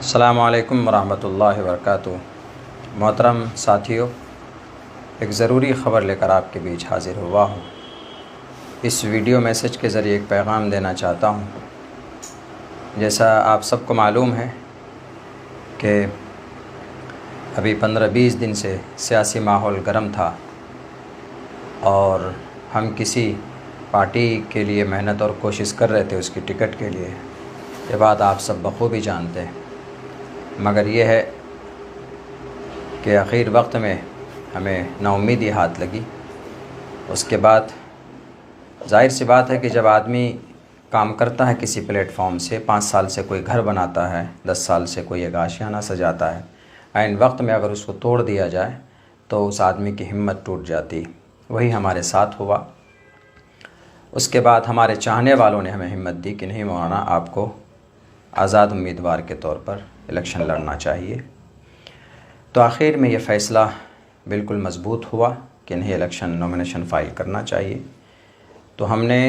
अस्सलामु अलैकुम वरहमतुल्लाहि वबरकातुहू। मोहतरम साथियों, एक ज़रूरी ख़बर लेकर आपके बीच हाज़िर हुआ हूँ। इस वीडियो मैसेज के ज़रिए एक पैगाम देना चाहता हूँ। जैसा आप सबको मालूम है कि अभी 15-20 दिन से सियासी माहौल गर्म था और हम किसी पार्टी के लिए मेहनत और कोशिश कर रहे थे उसकी टिकट के लिए। ये बात आप सब बखूबी जानते हैं, मगर यह है कि आखिर वक्त में हमें नाउम्मीदी हाथ लगी। उसके बाद ज़ाहिर सी बात है कि जब आदमी काम करता है किसी प्लेटफॉर्म से, 5 साल से कोई घर बनाता है, 10 साल से कोई एक आशियाना सजाता है, ऐन वक्त में अगर उसको तोड़ दिया जाए तो उस आदमी की हिम्मत टूट जाती। वही हमारे साथ हुआ। उसके बाद हमारे चाहने वालों ने हमें हिम्मत दी कि नहीं मौलाना, आपको आज़ाद उम्मीदवार के तौर पर इलेक्शन लड़ना चाहिए। तो आखिर में ये फ़ैसला बिल्कुल मज़बूत हुआ कि नहीं, इलेक्शन नॉमिनेशन फ़ाइल करना चाहिए। तो हमने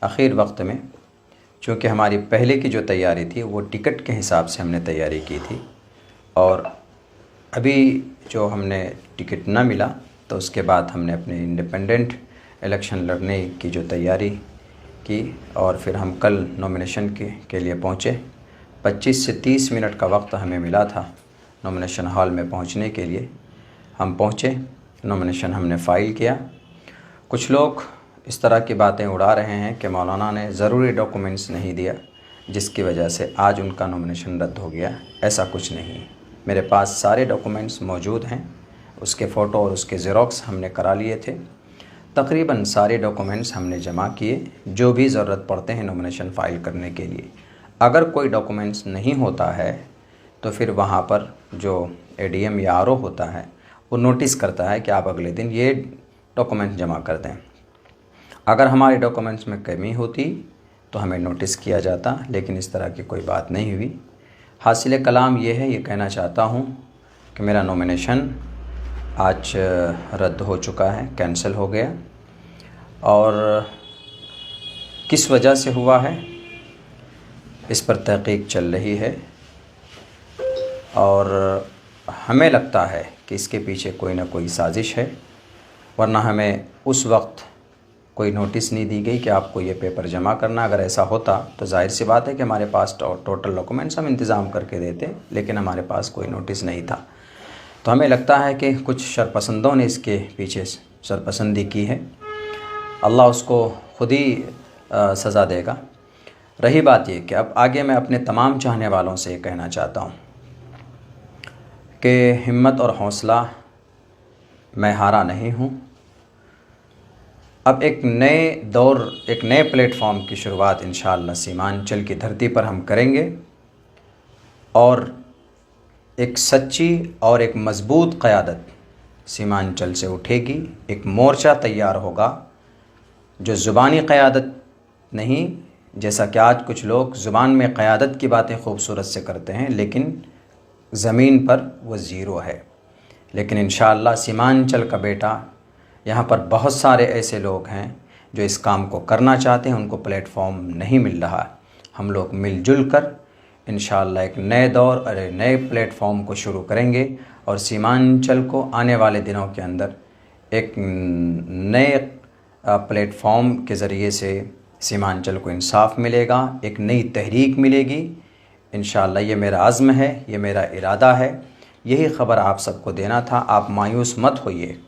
आखिर वक्त में, चूँकि हमारी पहले की जो तैयारी थी वो टिकट के हिसाब से हमने तैयारी की थी, और अभी जो हमने टिकट ना मिला तो उसके बाद हमने अपने इंडिपेंडेंट इलेक्शन लड़ने की जो तैयारी की, और फिर हम कल नॉमिनेशन के लिए पहुँचे। 25 से 30 मिनट का वक्त हमें मिला था नॉमिनेशन हॉल में पहुँचने के लिए। हम पहुँचे, नॉमिनेशन हमने फ़ाइल किया। कुछ लोग इस तरह की बातें उड़ा रहे हैं कि मौलाना ने ज़रूरी डॉक्यूमेंट्स नहीं दिया जिसकी वजह से आज उनका नॉमिनेशन रद्द हो गया। ऐसा कुछ नहीं, मेरे पास सारे डॉक्यूमेंट्स मौजूद हैं। उसके फ़ोटो और उसके ज़ेरॉक्स हमने करा लिए थे। तकरीबन सारे डॉक्यूमेंट्स हमने जमा किए जो भी ज़रूरत पड़ते हैं नॉमिनेशन फ़ाइल करने के लिए। अगर कोई डॉक्यूमेंट्स नहीं होता है तो फिर वहाँ पर जो एडीएम या आरओ होता है वो नोटिस करता है कि आप अगले दिन ये डॉक्यूमेंट जमा कर दें। अगर हमारे डॉक्यूमेंट्स में कमी होती तो हमें नोटिस किया जाता, लेकिन इस तरह की कोई बात नहीं हुई। हासिल कलाम ये है, ये कहना चाहता हूँ कि मेरा नॉमिनेशन आज रद्द हो चुका है, कैंसिल हो गया। और किस वजह से हुआ है इस पर तहकीक चल रही है, और हमें लगता है कि इसके पीछे कोई ना कोई साजिश है, वरना हमें उस वक्त कोई नोटिस नहीं दी गई कि आपको ये पेपर जमा करना। अगर ऐसा होता तो जाहिर सी बात है कि हमारे पास टोटल डॉक्यूमेंट्स हम इंतज़ाम करके देते, लेकिन हमारे पास कोई नोटिस नहीं था। तो हमें लगता है कि कुछ शरपसंदों ने इसके पीछे शरपसंदी की है। अल्लाह उसको ख़ुद ही सज़ा देगा। रही बात ये कि अब आगे मैं अपने तमाम चाहने वालों से कहना चाहता हूँ कि हिम्मत और हौसला, मैं हारा नहीं हूँ। अब एक नए दौर, एक नए प्लेटफॉर्म की शुरुआत इंशाअल्लाह सीमांचल की धरती पर हम करेंगे, और एक सच्ची और एक मज़बूत क़यादत सीमांचल से उठेगी। एक मोर्चा तैयार होगा जो ज़ुबानी क़यादत नहीं, जैसा कि आज कुछ लोग ज़ुबान में क़यादत की बातें खूबसूरत से करते हैं लेकिन ज़मीन पर वो ज़ीरो है। लेकिन इंशाअल्लाह सीमांचल का बेटा, यहाँ पर बहुत सारे ऐसे लोग हैं जो इस काम को करना चाहते हैं, उनको प्लेटफॉर्म नहीं मिल रहा। हम लोग मिलजुल कर इंशाअल्लाह एक नए दौर और एक नए प्लेटफॉर्म को शुरू करेंगे, और सीमांचल को आने वाले दिनों के अंदर एक नए प्लेटफॉर्म के ज़रिए से सीमांचल को इंसाफ मिलेगा, एक नई तहरीक मिलेगी इंशाअल्लाह। ये मेरा अज़्म है, ये मेरा इरादा है। यही ख़बर आप सबको देना था। आप मायूस मत होइए।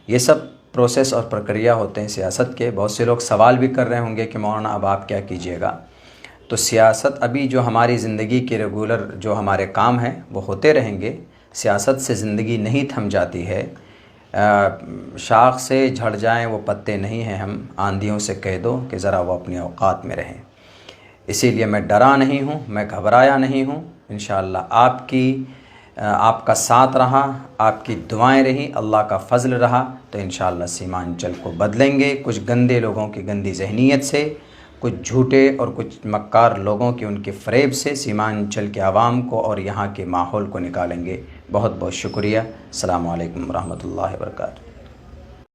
ये सब प्रोसेस और प्रक्रिया होते हैं सियासत के। बहुत से लोग सवाल भी कर रहे होंगे कि मौलाना अब आप क्या कीजिएगा। तो सियासत, अभी जो हमारी ज़िंदगी के रेगुलर जो हमारे काम हैं वो होते रहेंगे। सियासत से ज़िंदगी नहीं थम जाती है। शाख से झड़ जाएं वो पत्ते नहीं हैं। हम आंधियों से कह दो कि ज़रा वो अपनी औकात में रहें। इसीलिए मैं डरा नहीं हूँ, मैं घबराया नहीं हूँ। इंशाअल्लाह आपका साथ रहा, आपकी दुआएं रही, अल्लाह का फ़ज़ल रहा, तो इंशाअल्लाह सीमांचल को बदलेंगे। कुछ गंदे लोगों की गंदी जहनीत से, कुछ झूठे और कुछ मक्कार लोगों की उनके फ़रेब से सीमांचल के आवाम को और यहाँ के माहौल को निकालेंगे। बहुत बहुत शुक्रिया। अस्सलामु अलैकुम रहमतुल्लाहि व बरकातुहू।